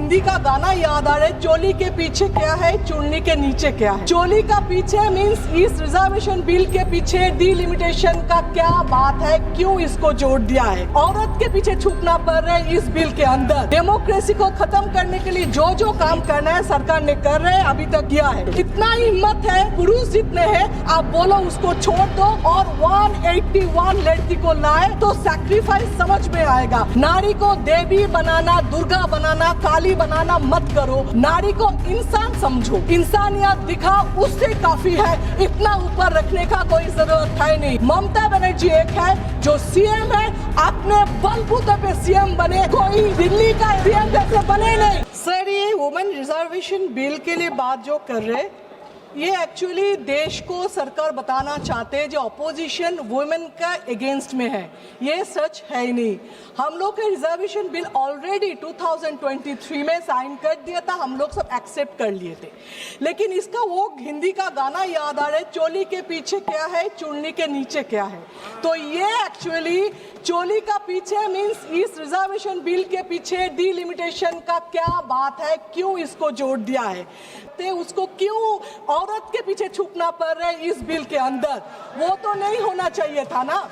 हिंदी का गाना याद आ रहा है, चोली के पीछे क्या है, चुन्नी के नीचे क्या है। चोली का पीछे मींस इस रिजर्वेशन बिल के पीछे डिलिमिटेशन का क्या बात है, क्यों इसको जोड़ दिया है। औरत के पीछे छुपना पड़ रहा है इस बिल के अंदर। डेमोक्रेसी को खत्म करने के लिए जो जो काम करना है सरकार ने कर रहे हैं, अभी तक किया है। इतना हिम्मत है, पुरुष जितने हैं आप बोलो उसको छोड़ दो और 181 लड़की को लाए तो सैक्रिफाइस समझ में आएगा। नारी को देवी बनाना, दुर्गा बनाना, काली बनाना मत करो। नारी को इंसान समझो, इंसानियत दिखाओ, उससे काफी है। इतना ऊपर रखने का कोई जरूरत है नहीं। ममता बनर्जी एक है जो सीएम है, अपने बलबूते पे सीएम बने, कोई दिल्ली का सीएम जैसे बने नहीं। सर ये वुमेन रिजर्वेशन बिल के लिए बात जो कर रहे, ये एक्चुअली देश को सरकार बताना चाहते हैं जो अपोजिशन वुमेन का अगेंस्ट में है, ये सच है ही नहीं। हम लोग का रिजर्वेशन बिल ऑलरेडी 2023 में साइन कर दिया था, हम लोग सब एक्सेप्ट कर लिए थे। लेकिन इसका वो हिंदी का गाना याद आ रहा है, चोली के पीछे क्या है, चुन्नी के नीचे क्या है। तो ये एक्चुअली चोली का पीछे मींस इस रिजर्वेशन बिल के पीछे डिलिमिटेशन का क्या बात है, क्यों इसको जोड़ दिया है, तो उसको क्यों औरत के पीछे छुपना पड़ रहा है इस बिल के अंदर। वो तो नहीं होना चाहिए था ना।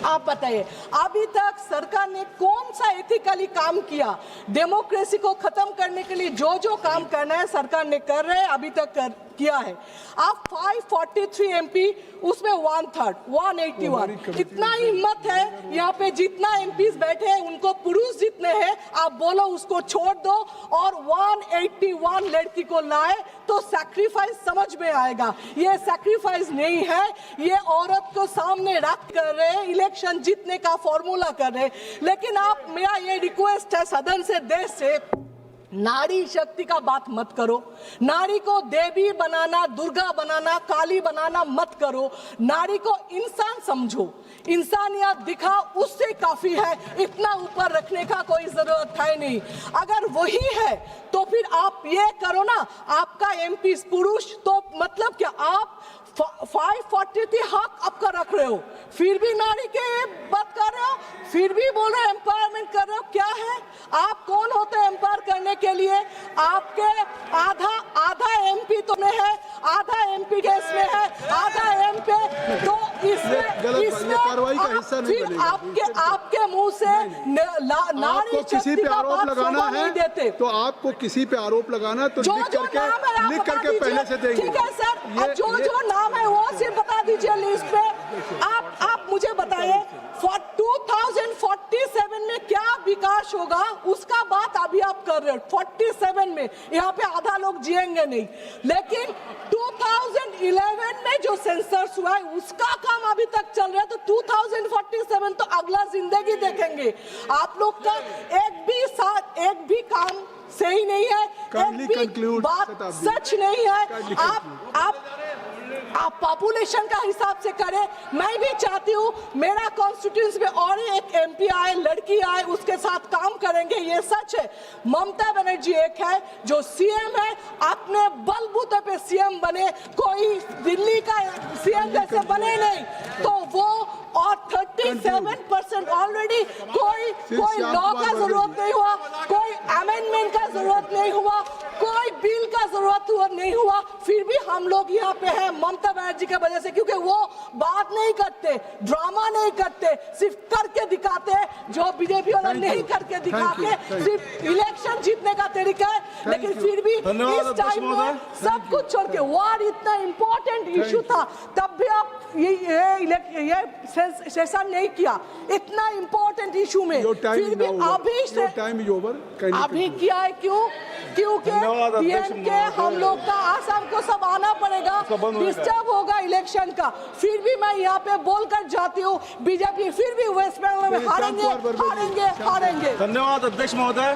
आप बताइए अभी तक सरकार ने कौन सा एथिकली काम किया। डेमोक्रेसी को खत्म करने के लिए जो जो काम करना है सरकार ने कर रहे हैं, अभी तक किया है। आप 543 एमपी, उसमें 1/3 181। इतना हिम्मत है, यहाँ पे जितना एमपीज बैठे हैं उनको पुरुष जितने हैं आप बोलो उसको छोड़ दो और 181 लड़की को लाए तो सैक्रिफाइस समझ में आएगा। ये सैक्रिफाइस नहीं है, ये औरत को सामने रख कर रहे, इलेक्शन जीतने का फॉर्मूला कर रहे। लेकिन आप, मेरा ये रिक्वेस्ट है सदन से, देश से, नारी शक्ति का बात मत करो। नारी को देवी बनाना, दुर्गा बनाना, काली बनाना मत करो। नारी को इंसान समझो, इंसानियत दिखाओ, उससे काफी है। इतना ऊपर रखने का कोई जरूरत है नहीं। अगर वही है तो फिर आप ये करो ना, आपका एमपी पुरुष, तो मतलब क्या आप 543 हक आपका रख रहे हो, फिर भी नारी के बात कर रहे हो, फिर भी बोल रहे हो एम्पावरमेंट कर रहे हो। क्या है, आप कौन होते हैं एम्पावर करने के लिए। आपके आधा एमपी तो में है, आधा एमपी के इसमें है, आधा एमपी तो इसमें कार्रवाई का हिस्सा नहीं बनेगा। आपके मुंह से नारी शक्ति का बात शोभा नहीं देते। तो आपको किसी पे आरोप लगाना तो लिख करके पहले से देंगे। ठीक है सर, जो नाम है वो सिर्फ बता दीजिए लिस्ट पे। आप मुझे बताइए 2047 में क्या विकास होगा, उसका बात अभी आप कर रहे हो। 47 में यहाँ पे आधा लोग जिएंगे नहीं, लेकिन 2011 में जो सेंसस हुआ है उसका काम अभी तक चल रहा है। तो 2047 तो अगला जिंदगी देखेंगे। आप लोग का एक भी काम सही नहीं है, एक भी बात सच नहीं है। आप पॉपुलेशन का हिसाब से करें। मैं भी चाहती हूँ मेरा कॉन्स्टिट्यूंसी में और एक एमपी आए, लड़की आए, उसके साथ काम करेंगे, ये सच है। ममता बनर्जी एक है जो सीएम है, अपने बलबूते पे सीएम बने, कोई दिल्ली का सीएम जैसे बने नहीं। तो वो और 37% ऑलरेडी कोई लॉ का जरूरत नहीं हुआ, कोई अमेंडमेंट का जरूरत नहीं हुआ, कोई बिल का जरूरत नहीं हुआ, फिर भी हम लोग यहाँ पे हैं ममता बनर्जी की वजह से। क्योंकि वो बात नहीं करते, ड्रामा नहीं करते, सिर्फ करके दिखाते, जो बीजेपी वाला नहीं करके दिखाते, सिर्फ इलेक्शन जीतने का तरीका है। लेकिन फिर भी इस टाइम में सब कुछ छोड़ के, वार इतना इम्पोर्टेंट इशू था, तब भी आप ये सेशन नहीं किया इतना इम्पोर्टेंट इशू में। फिर भी अभी किया है, क्योंकि के हम लोग का आसाम को सब आना पड़ेगा, डिस्टर्ब होगा इलेक्शन का। फिर भी मैं यहाँ पे बोलकर जाती हूँ, बीजेपी फिर भी वेस्ट बंगाल में हारेंगे। धन्यवाद अध्यक्ष महोदय।